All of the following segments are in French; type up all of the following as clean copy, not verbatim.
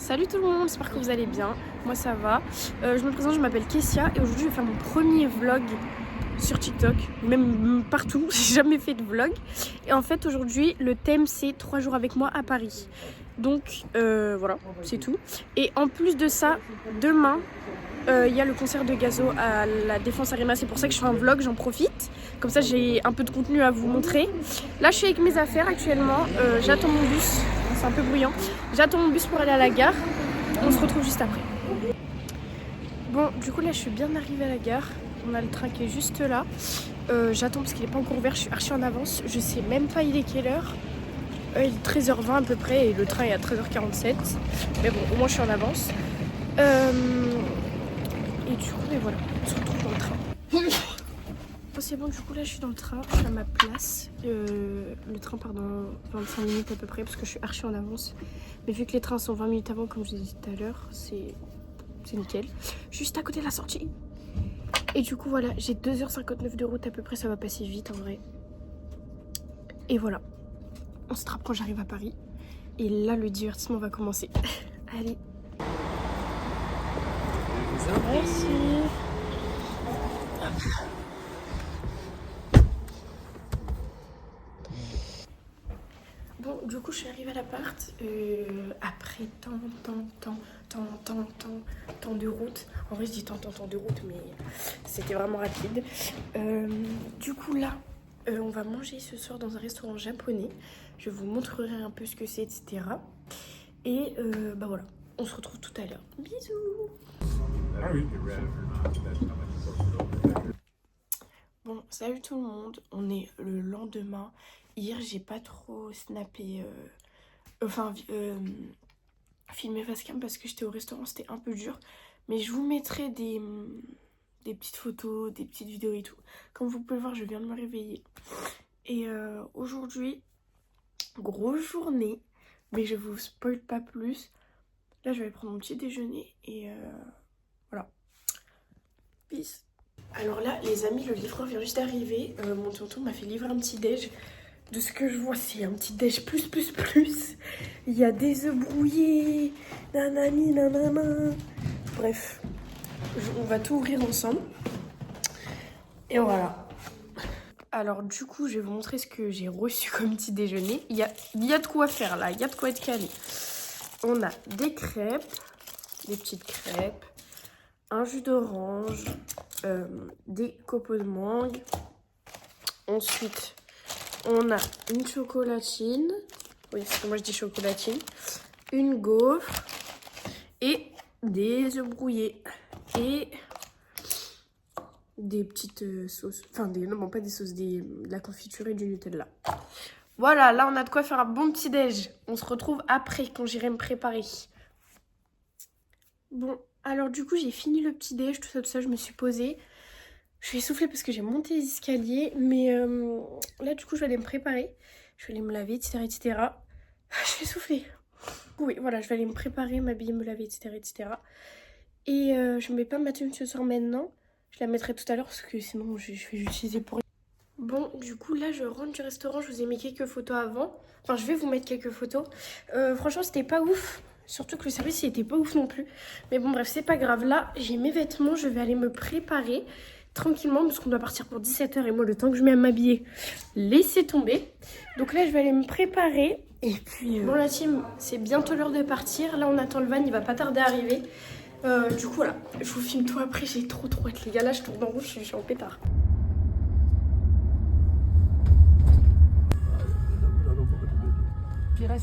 Salut tout le monde, j'espère que vous allez bien. Moi ça va. Je me présente, je m'appelle Kessia et aujourd'hui je vais faire mon premier vlog sur TikTok, même partout. J'ai jamais fait de vlog. Et en fait aujourd'hui le thème c'est 3 jours avec moi à Paris. Donc voilà, c'est tout. Et en plus de ça, demain il y a le concert de Gazo à la Défense Arena. C'est pour ça que je fais un vlog, j'en profite. Comme ça j'ai un peu de contenu à vous montrer. Là je suis avec mes affaires actuellement, j'attends mon bus. C'est un peu bruyant. J'attends mon bus pour aller à la gare. On se retrouve juste après. Bon, du coup là je suis bien arrivée à la gare. On a le train qui est juste là. J'attends parce qu'il n'est pas encore ouvert. Je suis archi en avance. Je sais même pas il est quelle heure. Il est 13h20 à peu près et le train est à 13h47. Mais bon, au moins je suis en avance. Et du coup, mais voilà, on se retrouve dans le train. Oh, c'est bon, du coup là je suis dans le train, je suis à ma place. Le train part dans 25 minutes à peu près parce que je suis archi en avance. Mais vu que les trains sont 20 minutes avant, comme je vous ai dit tout à l'heure, c'est nickel. Juste à côté de la sortie. Et du coup voilà, j'ai 2h59 de route à peu près, ça va passer vite en vrai. Et voilà, on se rapproche, j'arrive à Paris. Et là le divertissement va commencer. Allez. Merci. Bon, du coup, je suis arrivée à l'appart après tant de route. En vrai, je dis tant de route, mais c'était vraiment rapide. Du coup, là, on va manger ce soir dans un restaurant japonais. Je vous montrerai un peu ce que c'est, etc. Et bah voilà, on se retrouve tout à l'heure. Bisous. Bon, salut tout le monde, on est le lendemain. Hier, j'ai pas trop snappé, filmé facecam parce que j'étais au restaurant, c'était un peu dur. Mais je vous mettrai des petites photos, des petites vidéos et tout. Comme vous pouvez voir, je viens de me réveiller. Et aujourd'hui, grosse journée, mais je vous spoil pas plus. Là, je vais prendre mon petit déjeuner et voilà. Peace. Alors là, les amis, le livreur vient juste d'arriver. Mon tonton m'a fait livrer un petit déj. De ce que je vois, c'est un petit déj plus. Il y a des œufs brouillés, nanani, nanana. Bref, on va tout ouvrir ensemble. Et voilà. Alors du coup, je vais vous montrer ce que j'ai reçu comme petit déjeuner. Il y a de quoi faire là, il y a de quoi être calé. On a des crêpes, des petites crêpes, un jus d'orange, des copeaux de mangue. Ensuite, on a une chocolatine. Oui, parce que moi je dis chocolatine. Une gaufre. Et des œufs brouillés. Et des petites sauces. Enfin, non, pas des sauces, de la confiture et du Nutella. Voilà, là on a de quoi faire un bon petit déj. On se retrouve après quand j'irai me préparer. Bon, alors du coup j'ai fini le petit déj, tout ça, je me suis posée. Je vais souffler parce que j'ai monté les escaliers, mais là du coup je vais aller me préparer. Je vais aller me laver, etc. Je vais souffler. Oui, voilà, je vais aller me préparer, m'habiller, me laver, etc. Et je ne mets pas ma tenue ce soir maintenant. Je la mettrai tout à l'heure parce que sinon je vais l'utiliser pour... Bon, du coup là je rentre du restaurant, je vous ai mis quelques photos avant. Enfin, je vais vous mettre quelques photos. Franchement, c'était pas ouf. Surtout que le service il était pas ouf non plus. Mais bon, bref, c'est pas grave. Là, j'ai mes vêtements, je vais aller me préparer tranquillement parce qu'on doit partir pour 17h et moi le temps que je mets à m'habiller, laissez tomber. Donc là je vais aller me préparer et puis bon la team, c'est bientôt l'heure de partir. Là on attend le van, il va pas tarder à arriver. Du coup voilà, je vous filme tout après, j'ai trop hâte les gars. Là je tourne en rouge, je suis en pétard.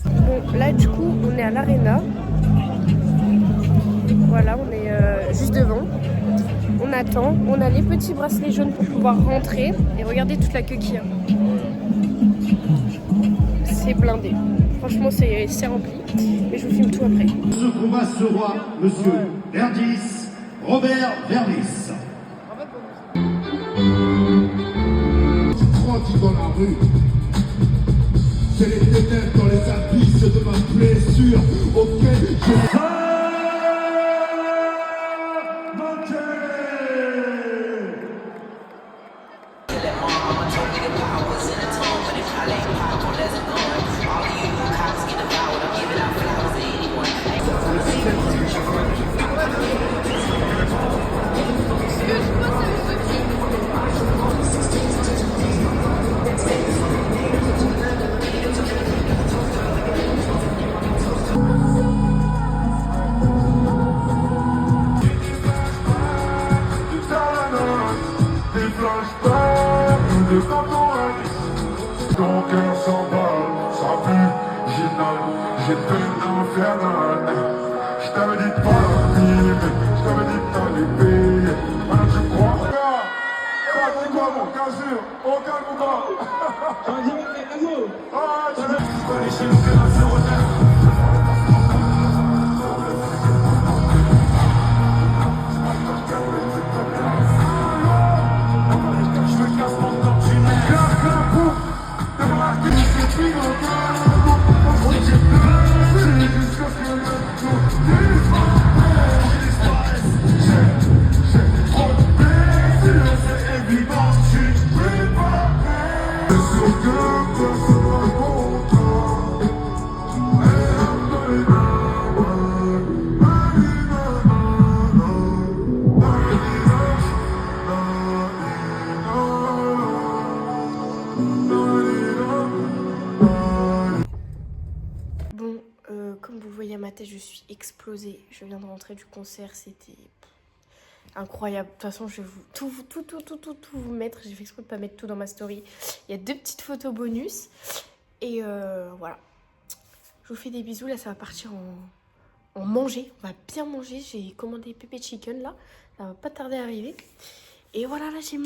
Bon là du coup on est à l'Arena. Voilà, on est juste devant. On attend, on a les petits bracelets jaunes pour pouvoir rentrer. Et regardez toute la queue qu'il y a. C'est blindé. Franchement, c'est rempli. Mais je vous filme tout après. Ce combat sera monsieur Verdis, Robert Verdis. Tranquille dans la rue. C'est les ténèbres dans les abysses de ma blessure auquel je... Ton cœur s'emballe, ça pue, j'ai peine infernale. Je t'avais dit de pas vivre, je t'avais dit de t'aller payer. Maintenant tu crois? Ça dit quoi mon casure? Au calme ou pas? J'en dis mais Caso. Ah tu veux chez nous c'est la 09. Comme vous voyez à ma tête, je suis explosée. Je viens de rentrer du concert, c'était incroyable. De toute façon, je vais tout vous mettre. J'ai fait exprès de pas mettre tout dans ma story. Il y a 2 petites photos bonus. Et voilà. Je vous fais des bisous. Là, ça va partir en manger. On va bien manger. J'ai commandé pépé chicken là. Ça va pas tarder à arriver. Et voilà, là, j'ai...